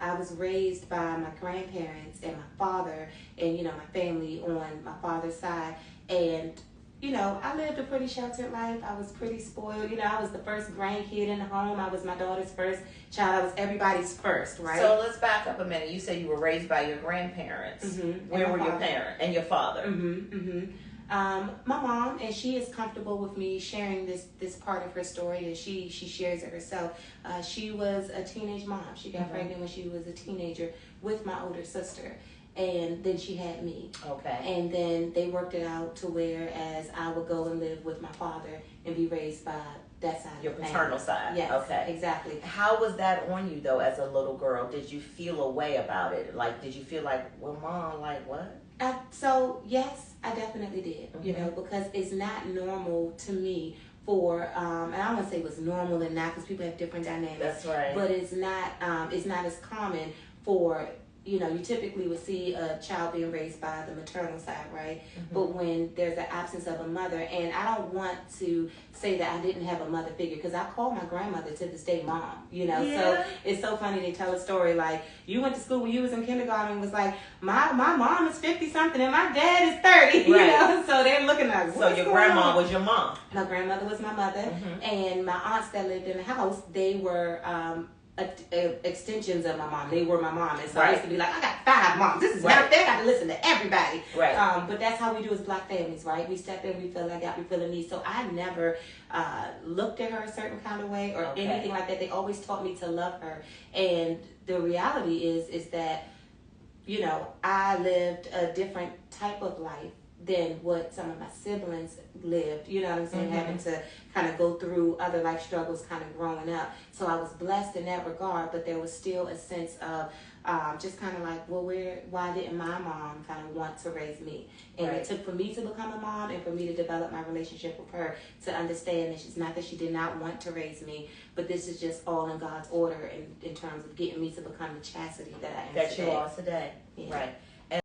I was raised by my grandparents and my father and, my family on my father's side. And, I lived a pretty sheltered life. I was pretty spoiled. I was the first grandkid in the home. I was my daughter's first child. I was everybody's first, right? So let's back up a minute. You said you were raised by your grandparents. Mm-hmm. Where were your parents and your father? Mm-hmm. Mm-hmm. My mom, and she is comfortable with me sharing this part of her story, and she shares it herself. She was a teenage mom. She got pregnant when she was a teenager with my older sister, and then she had me. Okay. And then they worked it out to where as I would go and live with my father and be raised by that side your of the paternal family. side. Yes, okay, exactly. How was that on you though, as a little girl? Did you feel a way about it? Like, did you feel like, well, mom, like what? So yes, I definitely did. Mm-hmm. Because it's not normal to me for, and I won't say it was normal and not, because people have different dynamics. That's right. But it's not as common for. You typically would see a child being raised by the maternal side, right? Mm-hmm. But when there's an absence of a mother, and I don't want to say that I didn't have a mother figure, because I call my grandmother to this day mom, Yeah. So it's so funny to tell a story like, you went to school when you was in kindergarten and was like, my mom is 50-something and my dad is 30, right. So they're looking at us. So your grandma was your mom? My grandmother was my mother, and my aunts that lived in the house, they were extensions of my mom. They were my mom, and so I used to be like, I got 5 moms. This is not fair. I got to listen to everybody. Right. But that's how we do as Black families, right? We step in, we feel like that, we feel the need. So I never looked at her a certain kind of way or anything like that. They always taught me to love her, and the reality is that I lived a different type of life than what some of my siblings lived, you know what I'm saying, having to kind of go through other life struggles kind of growing up. So I was blessed in that regard, but there was still a sense of just kind of like, well, why didn't my mom kind of want to raise me? And it took for me to become a mom and for me to develop my relationship with her to understand that it's not that she did not want to raise me, but this is just all in God's order in terms of getting me to become the chastity that I am that today. you are today. Yeah. Right.